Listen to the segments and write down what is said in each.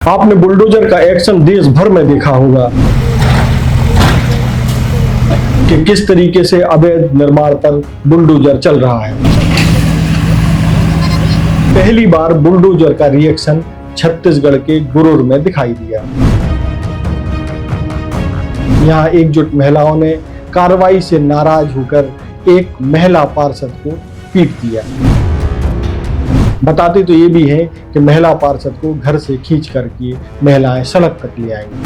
आपने बुलडोजर का एक्शन देश भर में देखा होगा कि किस तरीके से अवैध निर्माण पर बुलडोजर चल रहा है। पहली बार बुलडोजर का रिएक्शन छत्तीसगढ़ के गुरूर में दिखाई दिया। यहां एकजुट महिलाओं ने कार्रवाई से नाराज होकर एक महिला पार्षद को पीट दिया। बताते तो ये भी है कि महिला पार्षद को घर से खींच करके महिलाएं सड़क तक ले आएंगी,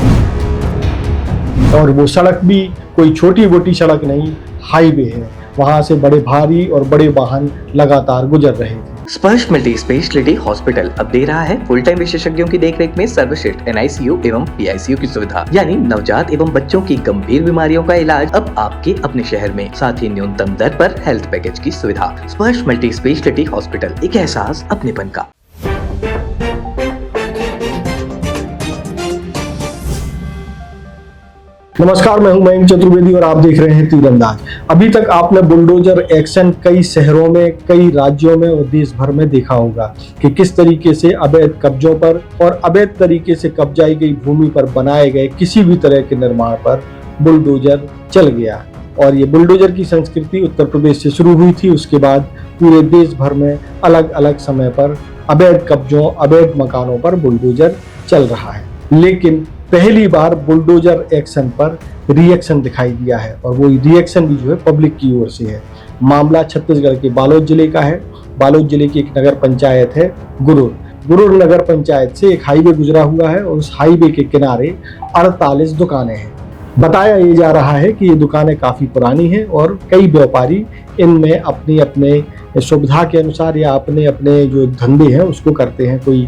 और वो सड़क भी कोई छोटी मोटी सड़क नहीं, हाईवे है। वहां से बड़े भारी और बड़े वाहन लगातार गुजर रहे थे। स्पर्श मल्टी स्पेशलिटी हॉस्पिटल अब दे रहा है फुल टाइम विशेषज्ञों की देखरेख में सर्वश्रेष्ठ NICU एवं PICU की सुविधा, यानी नवजात एवं बच्चों की गंभीर बीमारियों का इलाज अब आपके अपने शहर में, साथ ही न्यूनतम दर पर हेल्थ पैकेज की सुविधा। स्पर्श मल्टी स्पेशलिटी हॉस्पिटल, एक एहसास अपनेपन का। नमस्कार, मैं हूं मयंक चतुर्वेदी और आप देख रहे हैं तीरंदाज। अभी तक आपने बुलडोजर एक्शन कई शहरों में, कई राज्यों में और देश भर में देखा होगा कि किस तरीके से अवैध कब्जों पर और अवैध तरीके से कब्जाई गई भूमि पर बनाए गए किसी भी तरह के निर्माण पर बुलडोजर चल गया। और ये बुलडोजर की संस्कृति उत्तर प्रदेश से शुरू हुई थी। उसके बाद पूरे देश भर में अलग अलग समय पर अवैध कब्जों, अवैध मकानों पर बुलडोजर चल रहा है। लेकिन पहली बार बुलडोजर एक्शन पर रिएक्शन दिखाई दिया है, और वो रिएक्शन भी जो है पब्लिक की ओर से है। मामला छत्तीसगढ़ के बालोद जिले का है। बालोद जिले की एक नगर पंचायत है गुरूर। गुरूर नगर पंचायत से एक हाईवे गुजरा हुआ है और उस हाईवे के किनारे 48 दुकानें हैं। बताया ये जा रहा है कि ये दुकानें काफी पुरानी हैं और कई व्यापारी इनमें अपनी अपने सुविधा के अनुसार या अपने अपने जो धंधे हैं उसको करते हैं। कोई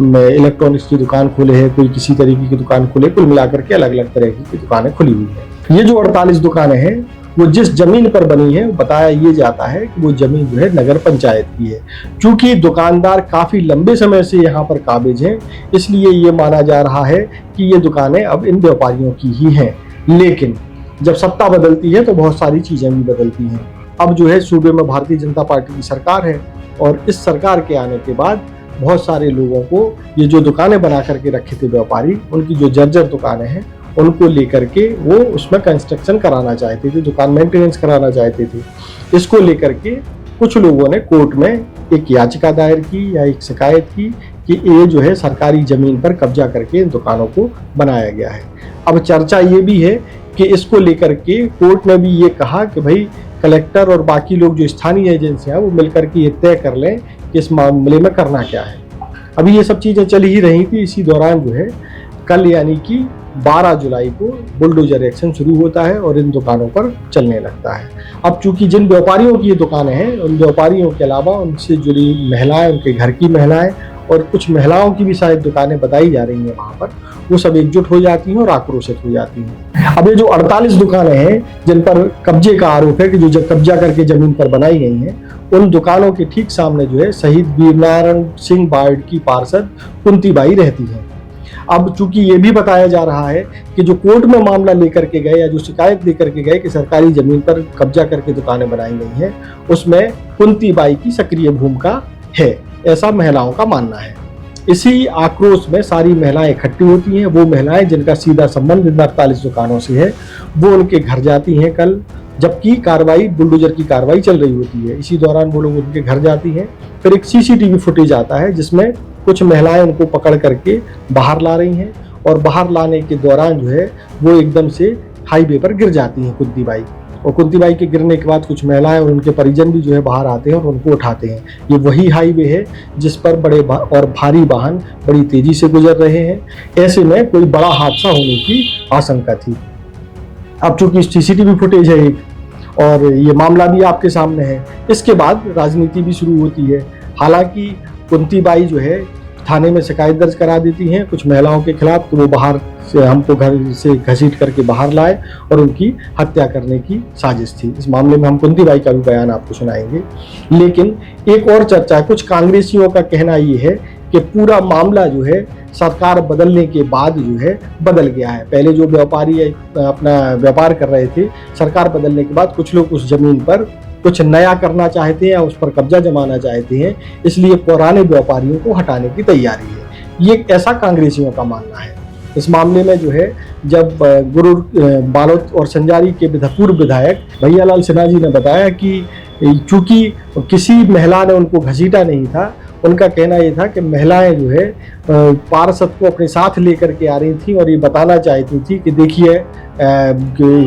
इलेक्ट्रॉनिक्स की दुकान खोले है, कोई किसी तरीके की दुकान खोले, कुल मिलाकर के अलग अलग तरह की दुकानें खुली हुई हैं। ये जो 48 दुकानें हैं वो जिस जमीन पर बनी है, बताया ये जाता है कि वो जमीन जो है नगर पंचायत की है। क्योंकि दुकानदार काफी लंबे समय से यहाँ पर काबिज हैं, इसलिए ये माना जा रहा है कि ये दुकानें अब इन व्यापारियों की ही हैं। लेकिन जब सत्ता बदलती है तो बहुत सारी चीजें भी बदलती हैं। अब जो है सूबे में भारतीय जनता पार्टी की सरकार है, और इस सरकार के आने के बाद बहुत सारे लोगों को ये जो दुकानें बना करके रखे थे व्यापारी, उनकी जो जर्जर दुकानें हैं उनको लेकर के वो उसमें कंस्ट्रक्शन कराना चाहते थे, दुकान मेंटेनेंस कराना चाहते थे। इसको लेकर के कुछ लोगों ने कोर्ट में एक याचिका दायर की या एक शिकायत की कि ये जो है सरकारी जमीन पर कब्जा करके इन दुकानों को बनाया गया है। अब चर्चा ये भी है कि इसको लेकर के कोर्ट ने भी ये कहा कि भाई कलेक्टर और बाकी लोग जो स्थानीय एजेंसियां वो मिलकर के ये तय कर लें कि इस मामले में करना क्या है। अभी ये सब चीजें चल ही रही थी। इसी दौरान जो है कल यानी कि 12 जुलाई को बुलडोजर एक्शन शुरू होता है और इन दुकानों पर चलने लगता है। अब चूंकि जिन व्यापारियों की ये दुकानें हैं, उन व्यापारियों के अलावा उनसे जुड़ी महिलाएं, उनके घर की महिलाएं और कुछ महिलाओं की भी शायद दुकानें बताई जा रही हैं वहां पर, वो सब एकजुट हो जाती हैं और आक्रोशित हो जाती हैं। अब ये जो 48 दुकानें हैं जिन पर कब्जे का आरोप है कि जो कब्जा करके जमीन पर बनाई गई हैं, उन दुकानों के ठीक सामने जो है शहीद वीरनारायण सिंह बार्ड की पार्षद कुंतीबाई रहती हैं। अब चूंकि ये भी बताया जा रहा है कि जो कोर्ट में मामला लेकर के गए या जो शिकायत लेकर के गए कि सरकारी जमीन पर कब्जा करके दुकानें बनाई गई हैं, उसमें कुंतीबाई की सक्रिय भूमिका है, ऐसा महिलाओं का मानना है। इसी आक्रोश में सारी महिलाएं इकट्ठी होती हैं। वो महिलाएं जिनका सीधा संबंध इन 48 दुकानों से है, वो उनके घर जाती हैं कल, जबकि कार्रवाई, बुलडोजर की कार्रवाई चल रही होती है। इसी दौरान वो लोग उनके घर जाती हैं। फिर एक CCTV फुटेज आता है जिसमें कुछ महिलाएं उनको पकड़ करके बाहर ला रही हैं, और बाहर लाने के दौरान जो है वो एकदम से हाईवे पर गिर जाती हैं कुंतीबाई। और कुंतीबाई के गिरने के बाद कुछ महिलाएं और उनके परिजन भी जो है बाहर आते हैं और उनको उठाते हैं। ये वही हाईवे है जिस पर बड़े और भारी वाहन बड़ी तेजी से गुजर रहे हैं। ऐसे में कोई बड़ा हादसा होने की आशंका थी। अब चूंकि CCTV फुटेज है एक, और ये मामला भी आपके सामने है, इसके बाद राजनीति भी शुरू होती है। हालांकि कुंतीबाई जो है थाने में शिकायत दर्ज करा देती हैं कुछ महिलाओं के खिलाफ, तो वो बाहर से हमको घर से घसीट करके बाहर लाए और उनकी हत्या करने की साजिश थी। इस मामले में हम कुंतीबाई का भी बयान आपको सुनाएंगे। लेकिन एक और चर्चा है, कुछ कांग्रेसियों का कहना ये है कि पूरा मामला जो है सरकार बदलने के बाद जो है बदल गया है। पहले जो व्यापारी अपना व्यापार कर रहे थे, सरकार बदलने के बाद कुछ लोग उस जमीन पर कुछ नया करना चाहते हैं या उस पर कब्जा जमाना चाहते हैं, इसलिए पुराने व्यापारियों को हटाने की तैयारी है। ये ऐसा कांग्रेसियों का मानना है। इस मामले में जो है जब गुरु बालोद और संजारी के पूर्व विधायक भैयालाल सिन्हा जी ने बताया कि चूंकि किसी महिला ने उनको घसीटा नहीं था, उनका कहना ये था कि महिलाएं जो है पार्षद को अपने साथ लेकर के आ रही थी और ये बताना चाहती थी कि देखिए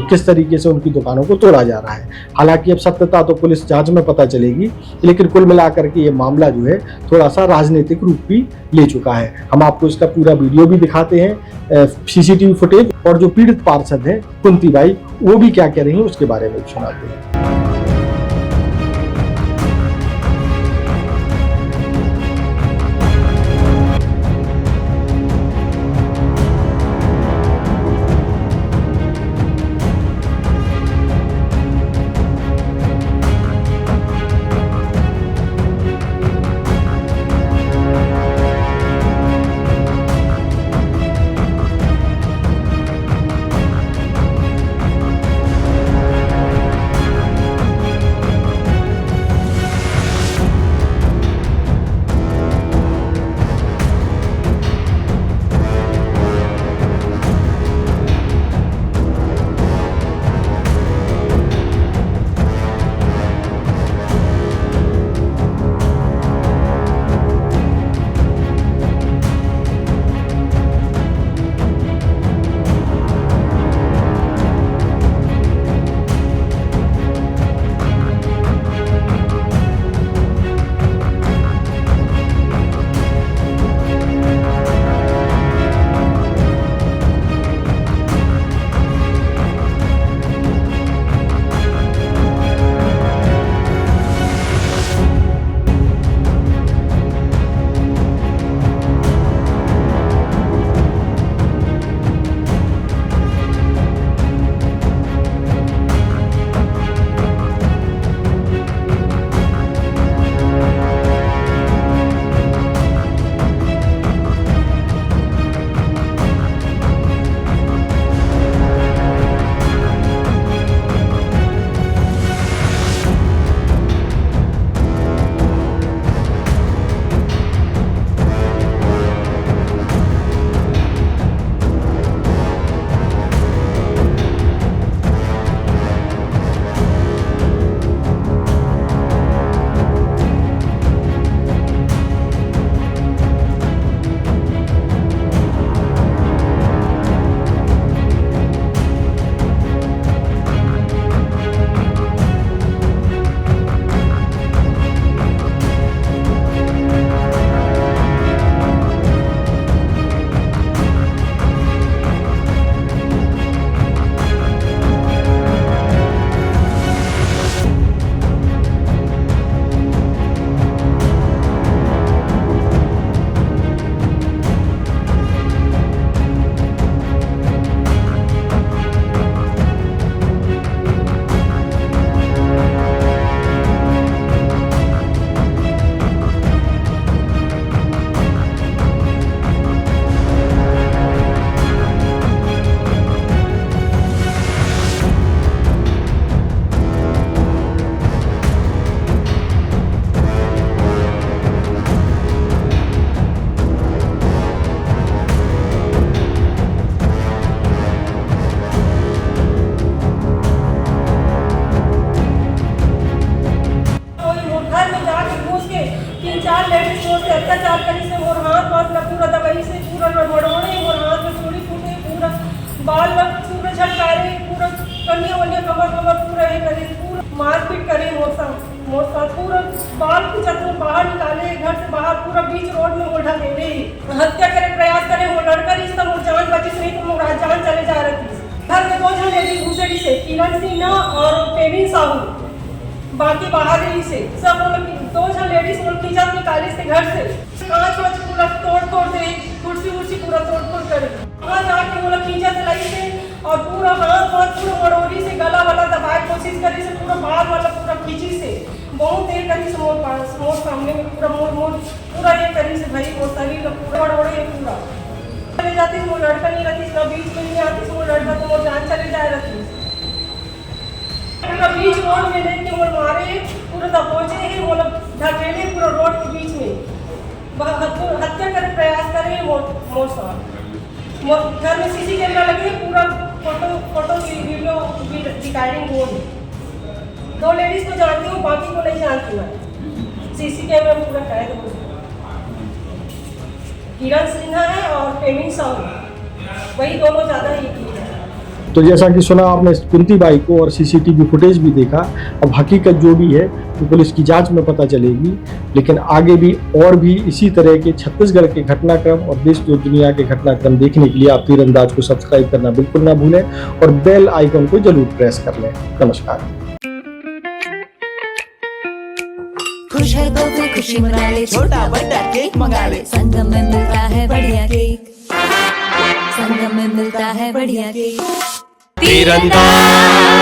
किस तरीके से उनकी दुकानों को तोड़ा जा रहा है। हालांकि अब सत्यता तो पुलिस जांच में पता चलेगी, लेकिन कुल मिलाकर के ये मामला जो है थोड़ा सा राजनीतिक रूप भी ले चुका है। हम आपको इसका पूरा वीडियो भी दिखाते हैं, सीसीटीवी फुटेज, और जो पीड़ित पार्षद है कुंती बाई वो भी क्या कह रही है उसके बारे में सुनाते हैं। अत्याचार करी से मोर हाथ पास न पूरा दवाई से पूरा मड़ोड़े मोर हाथ में चूड़ी फूटे पूरा बाल में पूरा झटकारे पूरा कन्या वन्या कमर पूरा ये करे पूरा मारपीट करे मोर साथ पूरा बाल की चतुर बाहर निकाले घर से बाहर पूरा बीच रोड में ओढ़ा ले ले हत्या करे प्रयास करे वो लड़कर इस तरह जान बची नहीं तो मोर जान चले जा रही थी। घर में 2 जन लेडीज घुसेड़ी से किरण सिन्हा और पेमिन साहू बाकी बाहर ही से सब लोग 2 जन लेडीज लोग खींचा निकाली से घर से कांच वाच पूरा तोड़ दे कुर्सी पूरा तोड़ करे वहाँ जाके वो लोग खींचा चलाई से और पूरा हाथ पूरा मड़ोरी से गला वाला दबाए कोशिश करी से पूरा बाल वाला पूरा खींची से बहुत देर करी से मोर सामने में पूरा ये करी से भाई वो शरीर पूरा मड़ोड़े पूरा चले जाती वो लड़का नहीं रहती इसका बीच में नहीं आती वो लड़का तो वो जान चले जाए रहती पूरा बीच रोड में लेके वो मारे पूरा दबोचे ही वो लोग ढकेले पूरा रोड के बीच में हत्या कर प्रयास करे घर में सीसी कैमरा लगे, पूरा फोटो वीडियो रिकॉर्डिंग हो रही। 2 लेडीज को जानती हूँ, बाकी को नहीं जानती मैं। सीसी कैमरा में पूरा कैद हो। किरण सिन्हा है और पेमिंग साहू, वही दोनों ज़्यादा ही की है। तो जैसा कि सुना आपने कुंती बाई को और सीसीटीवी फुटेज भी देखा। अब हकीकत जो भी है तो पुलिस की जांच में पता चलेगी, लेकिन आगे भी और भी इसी तरह के छत्तीसगढ़ के घटनाक्रम और देश और दुनिया के घटनाक्रम देखने के लिए आप तीरंदाज को सब्सक्राइब करना बिल्कुल ना भूलें और बेल आइकन को जरूर प्रेस कर लें। नमस्कार। खुश है तो फिर खुशी मना ले, छोटा बड़ा केक मंगा ले। संगम में मिलता है बढ़िया केक, संगम में मिलता है बढ़िया केक। तीरंदाज।